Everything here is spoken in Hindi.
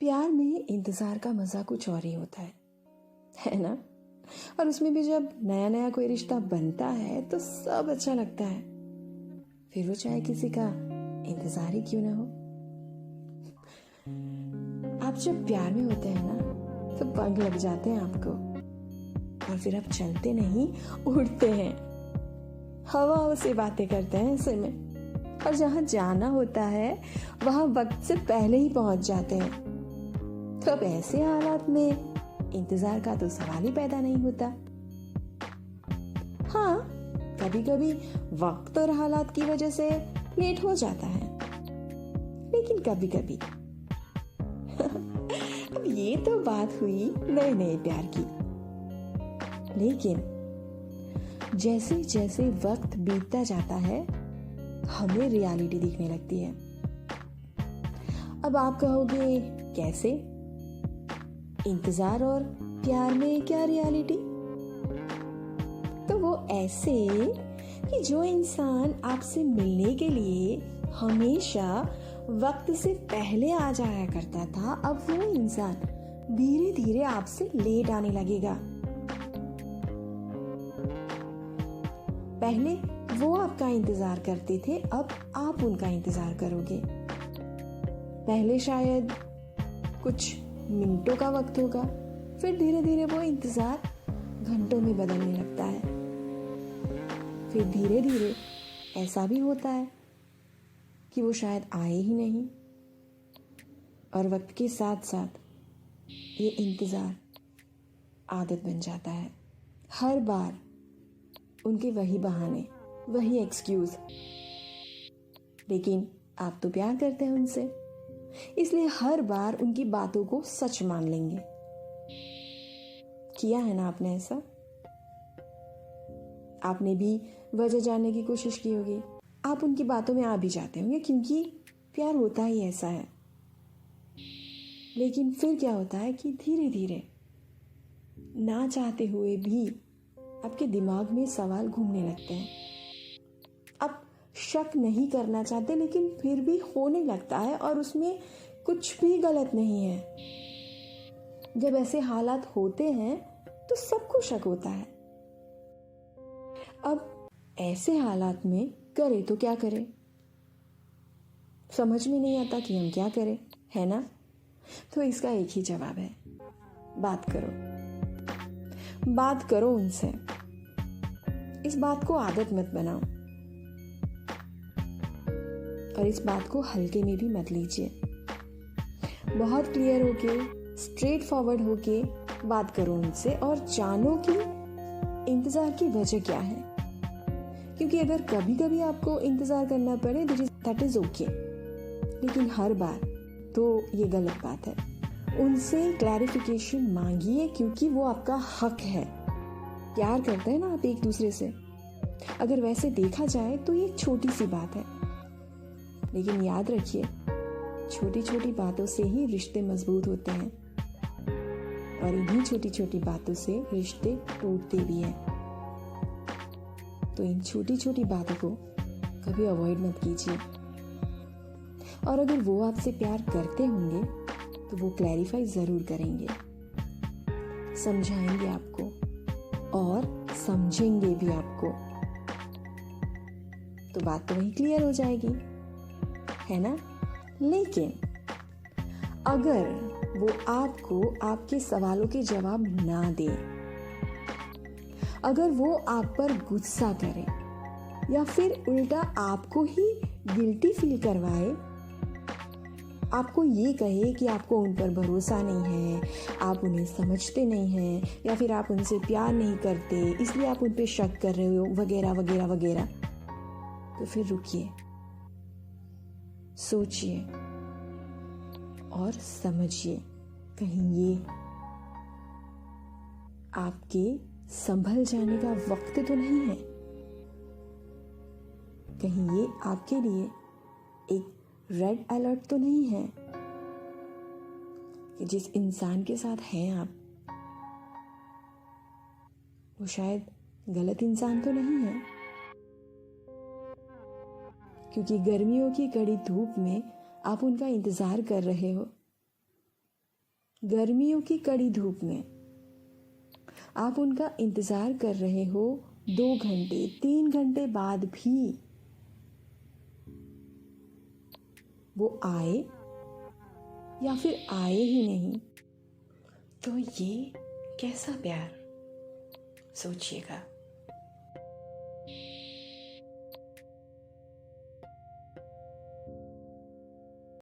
प्यार में इंतज़ार का मज़ा कुछ और ही होता है ना। और उसमें भी जब नया नया कोई रिश्ता बनता है तो सब अच्छा लगता है, फिर वो चाहे किसी का इंतज़ार ही क्यों ना हो। आप जब प्यार में होते हैं ना तो पंख लग जाते हैं आपको, और फिर आप चलते नहीं उड़ते हैं, हवाओं से बातें करते हैं ऐसे में, और जहाँ जाना होता है वहाँ वक्त से पहले ही पहुंच जाते हैं। तो अब ऐसे हालात में इंतजार का तो सवाल ही पैदा नहीं होता। हाँ, कभी कभी वक्त और हालात की वजह से लेट हो जाता है, लेकिन कभी कभी अब ये तो बात हुई नए नए प्यार की। लेकिन जैसे जैसे वक्त बीतता जाता है हमें रियलिटी दिखने लगती है। अब आप कहोगे कैसे? इंतजार और प्यार में क्या रियलिटी? तो वो ऐसे कि जो इंसान आपसे मिलने के लिए हमेशा वक्त से पहले आ जाया करता था, अब वो इंसान धीरे धीरे आपसे लेट आने लगेगा। पहले वो आपका इंतजार करते थे, अब आप उनका इंतजार करोगे। पहले शायद कुछ मिनटों का वक्त होगा, फिर धीरे धीरे वो इंतजार घंटों में बदलने लगता है। फिर धीरे धीरे ऐसा भी होता है कि वो शायद आए ही नहीं, और वक्त के साथ साथ ये इंतजार आदत बन जाता है। हर बार उनके वही बहाने, वही एक्सक्यूज। लेकिन आप तो प्यार करते हैं उनसे, इसलिए हर बार उनकी बातों को सच मान लेंगे। किया है ना आपने ऐसा? आपने भी वजह जानने की कोशिश की होगी, आप उनकी बातों में आ भी जाते होंगे, क्योंकि प्यार होता ही ऐसा है। लेकिन फिर क्या होता है कि धीरे धीरे ना चाहते हुए भी आपके दिमाग में सवाल घूमने लगते हैं। आप शक नहीं करना चाहते, लेकिन फिर भी होने लगता है, और उसमें कुछ भी गलत नहीं है। जब ऐसे हालात होते हैं तो सबको शक होता है। अब ऐसे हालात में करें तो क्या करें? समझ में नहीं आता कि हम क्या करें, है ना? तो इसका एक ही जवाब है, बात करो। बात करो उनसे। इस बात को आदत मत बनाओ, और इस बात को हल्के में भी मत लीजिए। बहुत क्लियर होके, स्ट्रेट फॉरवर्ड होके बात करो उनसे, और जानो कि इंतजार की वजह क्या है। क्योंकि अगर कभी कभी आपको इंतजार करना पड़े, दैट इज ओके, लेकिन हर बार तो ये गलत बात है। उनसे क्लैरिफिकेशन मांगिए, क्योंकि वो आपका हक है। प्यार करते हैं ना आप एक दूसरे से। अगर वैसे देखा जाए तो ये एक छोटी सी बात है, लेकिन याद रखिए, छोटी छोटी बातों से ही रिश्ते मजबूत होते हैं, और इन्हीं छोटी छोटी बातों से रिश्ते टूटते भी हैं। तो इन छोटी छोटी बातों को कभी अवॉइड मत कीजिए। और अगर वो आपसे प्यार करते होंगे तो वो क्लैरिफाई जरूर करेंगे, समझाएंगे आपको, और समझेंगे भी आपको। तो बात तो वही क्लियर हो जाएगी, है ना? लेकिन अगर वो आपको आपके सवालों के जवाब ना दे, अगर वो आप पर गुस्सा करे, या फिर उल्टा आपको ही गिल्टी फील करवाए, आपको ये कहे कि आपको उन पर भरोसा नहीं है, आप उन्हें समझते नहीं हैं, या फिर आप उनसे प्यार नहीं करते इसलिए आप उन पर शक कर रहे हो, वगैरह वगैरह वगैरह, तो फिर रुकिए, सोचिए और समझिए, कहीं ये आपके संभल जाने का वक्त तो नहीं है? कहीं ये आपके लिए एक रेड अलर्ट तो नहीं है कि जिस इंसान के साथ हैं आप, वो शायद गलत इंसान तो नहीं है? क्योंकि गर्मियों की कड़ी धूप में आप उनका इंतजार कर रहे हो, गर्मियों की कड़ी धूप में आप उनका इंतज़ार कर रहे हो, 2 घंटे 3 घंटे बाद भी वो आए या फिर आए ही नहीं, तो ये कैसा प्यार, सोचिएगा।